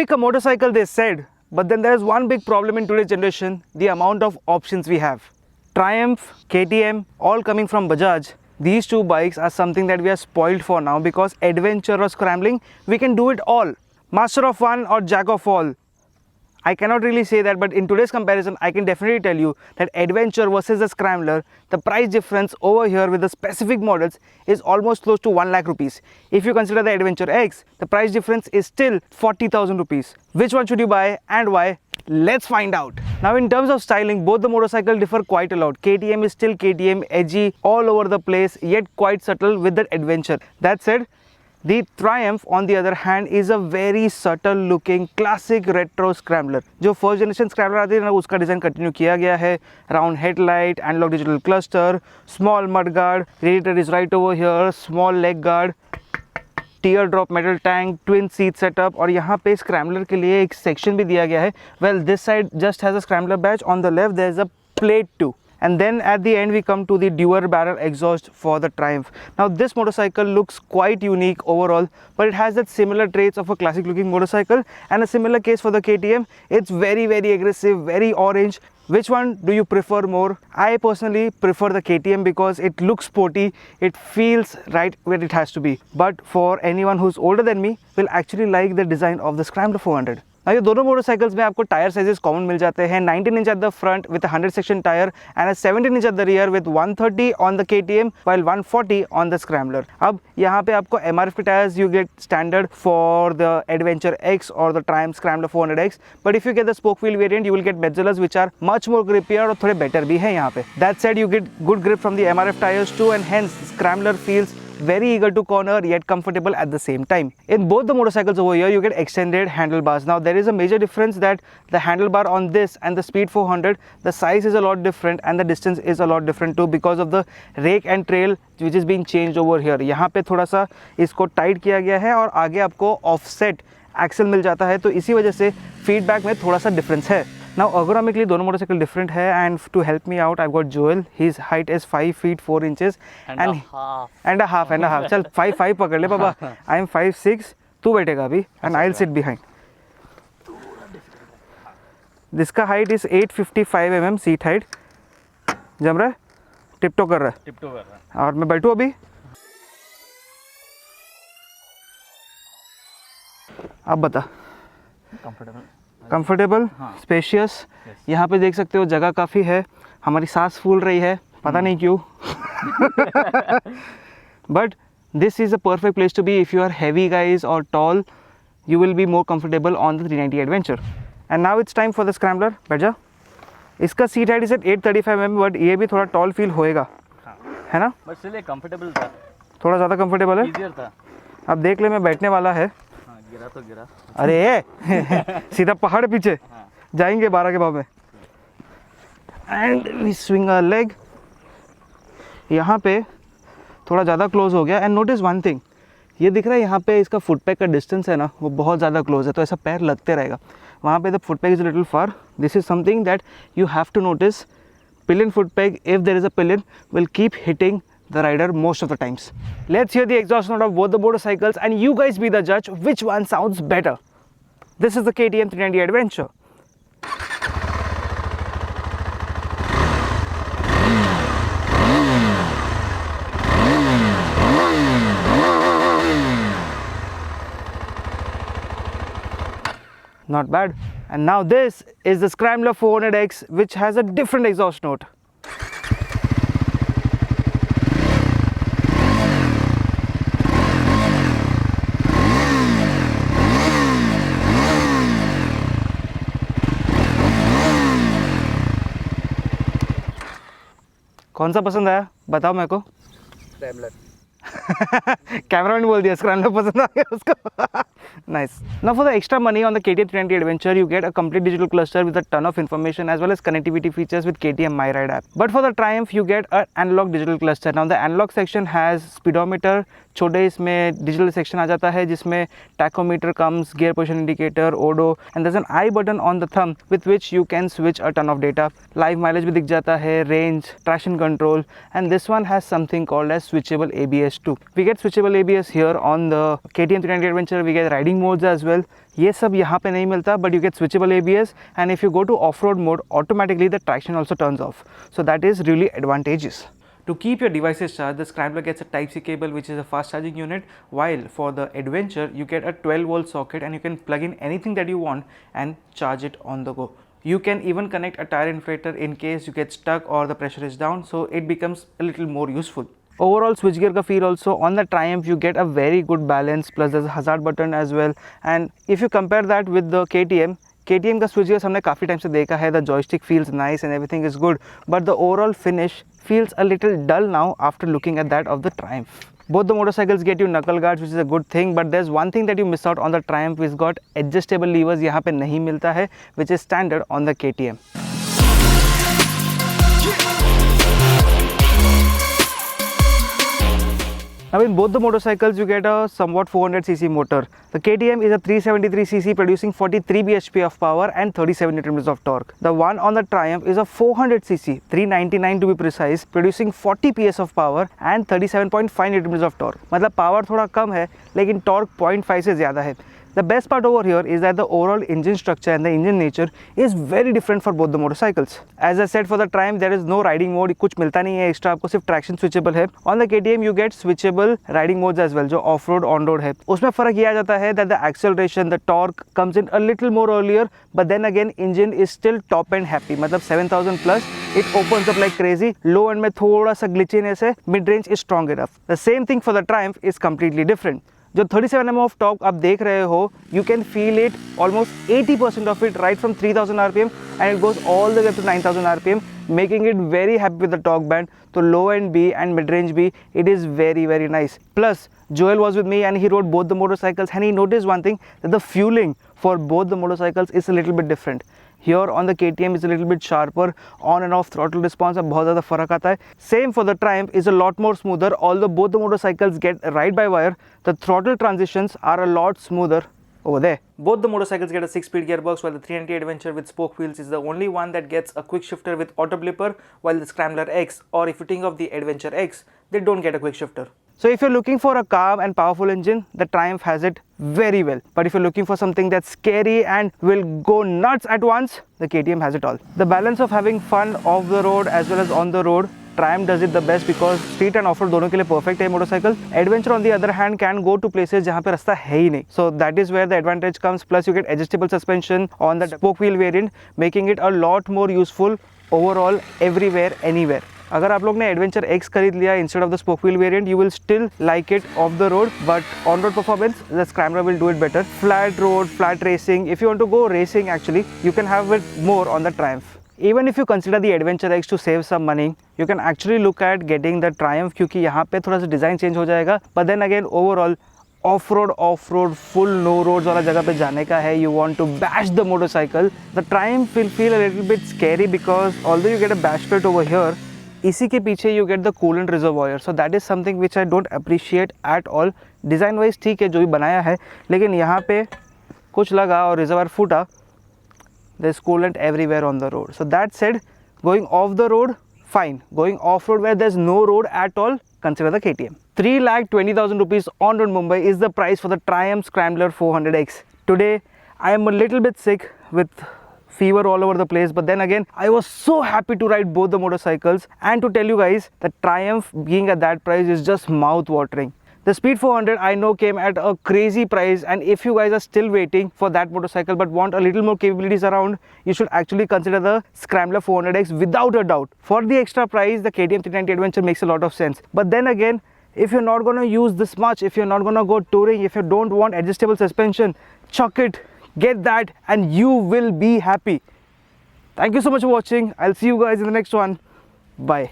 pick a motorcycle, they said, but then there is one big problem in today's generation, the amount of options we have. Triumph, KTM, all coming from Bajaj. These two bikes are something that we are spoiled for now, because adventure or scrambling, we can do it all. Master of one or jack of all. I cannot really say that, but in today's comparison, I can definitely tell you that adventure versus a scrambler, the price difference over here with the specific models is almost close to 1 lakh rupees. If you consider the Adventure X, the price difference is still 40,000 rupees. Which one should you buy and why? Let's find out. Now in terms of styling, both the motorcycles differ quite a lot. KTM is still KTM, edgy, all over the place, yet quite subtle with the adventure. That said, the Triumph on the other hand is a very subtle looking classic retro scrambler. जो first generation scrambler आती है ना, उसका design continue किया गया है. Round headlight, analog digital cluster, small mud guard, radiator is right over here, small leg guard, teardrop metal tank, twin seat setup, और यहाँ पे स्क्रैम्बलर के लिए एक सेक्शन भी दिया गया है. Well, this side just has a scrambler badge, on the left there is a plate too. And then at the end we come to the dual barrel exhaust for the Triumph. Now this motorcycle looks quite unique overall, but it has that similar traits of a classic looking motorcycle, and a similar case for the KTM. It's very aggressive, very orange. Which one do you prefer more? I personally prefer the KTM because it looks sporty, it feels right where it has to be. But for anyone who's older than me, will actually like the design of the Scrambler 400. ये दोनों motorcycles में आपको tyre sizes common मिल जाते हैं. 19 inch at the front with 100 section tyre and 17 inch at the rear with 130 on the KTM while 140 on the scrambler. अब यहाँ पे आपको MRF tyres you get standard for the adventure X और the Triumph Scrambler 400X, but if you get the spoke wheel variant you will get Metzelers which are much more grippier और थोड़े better भी हैं यहाँ पे. That said you get good grip from the MRF tyres too, and hence scrambler feels very eager to corner yet comfortable at the same time. In both the motorcycles over here you get extended handlebars. Now there is a major difference that the handlebar on this and the Speed 400, the size is a lot different and the distance is a lot different too, because of the rake and trail which is being changed over here. यहाँ पे थोड़ा सा इसको tight किया गया है और आगे आपको ऑफसेट एक्सल मिल जाता है, तो इसी वजह से फीडबैक में थोड़ा सा डिफरेंस है. Now ergonomically दोनों मोटरसाइकिल डिफरेंट है, and to help me out I've got Joel. His height is 5 feet 4 inches and a half. चल 5 पकड़ ले बाबा. I am 5'6", तू बैठेगा अभी and I'll sit behind. जिसका height is 855 mm seat height. जम रहा है, टिपटो कर रहा है, और मैं बैठूँ अभी. अब बता. Comfortable, spacious. यहाँ पे देख सकते हो जगह काफ़ी है. हमारी सांस फूल रही है, पता नहीं क्यों. But this is a perfect place to be if you are heavy guys और tall. You will be more comfortable on the 390 adventure. And now it's time for the scrambler. बैठ जा. इसका seat height is at 835 mm, but ये भी थोड़ा toll feel होएगा, है ना? बट इसलिए कंफर्टेबल था, थोड़ा ज़्यादा कंफर्टेबल है. ईजियर था. अब देख ले, मैं बैठने वाला है. गिरा तो गिरा. अरे सीधा पहाड़ पीछे जाएंगे 12 के भाव में. And we swing a leg. यहाँ पे थोड़ा ज़्यादा क्लोज हो गया. एंड नोटिस वन थिंग, ये दिख रहा है यहाँ पे इसका फुट पैक का डिस्टेंस है ना, वो बहुत ज़्यादा क्लोज है, तो ऐसा पैर लगते रहेगा. वहाँ पे the foot peg is little far. This is something that you have to notice. Pillion foot peg, if there is a pillion, will keep hitting the rider most of the times. Let's hear the exhaust note of both the motorcycles and you guys be the judge which one sounds better. This is the KTM 390 Adventure. Not bad. And now this is the Scrambler 400X, which has a different exhaust note. कौन सा पसंद आया बताओ मेरे को. Scrambler. Cameraman बोल दिया scrambler पसंद आ गया उसको. Nice. Now for the extra money on the KTM 390 Adventure, you get a complete digital cluster with a ton of information as well as connectivity features with KTM MyRide app. But for the Triumph, you get an analog digital cluster. Now the analog section has speedometer. छोटे इसमें digital section आ जाता है जिसमें tachometer comes, gear position indicator, odo, and there is an I button on the thumb with which you can switch a ton of data. Live mileage भी दिख जाता है, range, traction control, and this one has something called as switchable ABS too. We get switchable ABS here on the KTM 390 Adventure. We get riding riding modes as well. ये सब यहाँ पे नहीं मिलता, but you get switchable ABS, and if you go to off-road mode, automatically the traction also turns off. So that is really advantageous. To keep your devices charged, the Scrambler gets a Type-C cable, which is a fast charging unit, while for the Adventure, you get a 12-volt socket and you can plug in anything that you want and charge it on the go. You can even connect a tire inflator in case you get stuck or the pressure is down, so it becomes a little more useful. Overall switchgear ka feel also on the Triumph, you get a very good balance, plus there's a hazard button as well. And if you compare that with the KTM का switchgear हमने काफ़ी time से देखा है, the joystick feels nice and everything is good, but the overall finish feels a little dull now after looking at that of the Triumph. Both the motorcycles get you knuckle guards, which is a good thing, but there's one thing that you miss out on the Triumph. It's got adjustable levers, यहाँ पे नहीं मिलता है, which is standard on the KTM. Now in both the motorcycles you get a somewhat 400cc motor. The KTM is a 373cc producing 43 bhp of power and 37 Nm of torque. The one on the Triumph is a 400cc, 399 to be precise, producing 40 PS of power and 37.5 Nm of torque. मतलब power थोड़ा कम है लेकिन torque 0.5 से ज़्यादा है. The best part over here is that the overall engine structure and the engine nature is very different for both the motorcycles. As I said, for the Triumph there is no riding mode, कुछ मिलता नहीं है extra, आपको सिर्फ traction switchable है. On the KTM you get switchable riding modes as well, जो off-road, on-road है. उसमें फ़र्क ये आ जाता है that the acceleration, the torque comes in a little more earlier, but then again engine is still top end happy. मतलब 7000 plus, it opens up like crazy. Low end में थोड़ा सा glitchiness है, mid range is strong enough. The same thing for the Triumph is completely different. जो 37 mm of torque आप देख रहे हो, you can feel it almost 80% of it right from 3000 RPM and it goes all the way up to 9000 RPM, making it very happy with the torque band. So low end B and mid range B, it is very nice. Plus Joel was with me and he rode both the motorcycles and he noticed one thing, that the fueling for both the motorcycles is a little bit different. Here on the KTM is a little bit sharper, on and off throttle response में बहुत ज़्यादा फ़र्क आता है. Same for the Triumph is a lot more smoother. Although both the motorcycles get ride by wire, the throttle transitions are a lot smoother over there. Both the motorcycles get a 6-speed gearbox, while the 390 Adventure with spoke wheels is the only one that gets a quick shifter with auto blipper, while the Scrambler X, or if you think of the Adventure X, they don't get a quick shifter. So if you're looking for a calm and powerful engine, the Triumph has it very well. But if you're looking for something that's scary and will go nuts at once, the KTM has it all. The balance of having fun off the road as well as on the road, Triumph does it the best because street and off-road दोनों के लिए perfect है motorcycle. Adventure on the other hand can go to places जहाँ पे रास्ता है ही नहीं. So that is where the advantage comes. Plus you get adjustable suspension on the spoke wheel variant, making it a lot more useful overall everywhere, anywhere. अगर आप लोग ने Adventure X खरीद लिया instead of the spoke wheel variant, you will still like it off the road, but on-road performance, the Scrambler will do it better. Flat road, flat racing, if you want to go racing actually, you can have it more on the Triumph. Even if you consider the Adventure X to save some money, you can actually look at getting the Triumph क्योंकि यहाँ पे थोड़ा सा design change हो जाएगा. But then again, overall, off-road, full no roads वाला जगह पे जाने का है, you want to bash the motorcycle, the Triumph will feel a little bit scary because although you get a bash plate over here, इसी के पीछे you get the coolant reservoir. So that is something which I don't appreciate at all. Design wise ठीक है जो भी बनाया है, लेकिन यहाँ पे कुछ लगा और reservoir फूटा. There's coolant everywhere on the road. So that said, going off the road, fine. Going off-road where there's no road at all, consider the KTM. 3,20,000 rupees on road Mumbai is the price for the Triumph Scrambler 400X. Today, I am a little bit sick with fever all over the place, but then again, I was so happy to ride both the motorcycles and to tell you guys that Triumph being at that price is just mouth-watering. The Speed 400 I know came at a crazy price, and if you guys are still waiting for that motorcycle but want a little more capabilities around, you should actually consider the Scrambler 400X without a doubt. For the extra price, the KTM 390 Adventure makes a lot of sense. But then again, if you're not going to use this much, if you're not going to go touring, if you don't want adjustable suspension, chuck it, get that, and you will be happy. Thank you so much for watching. I'll see you guys in the next one. Bye.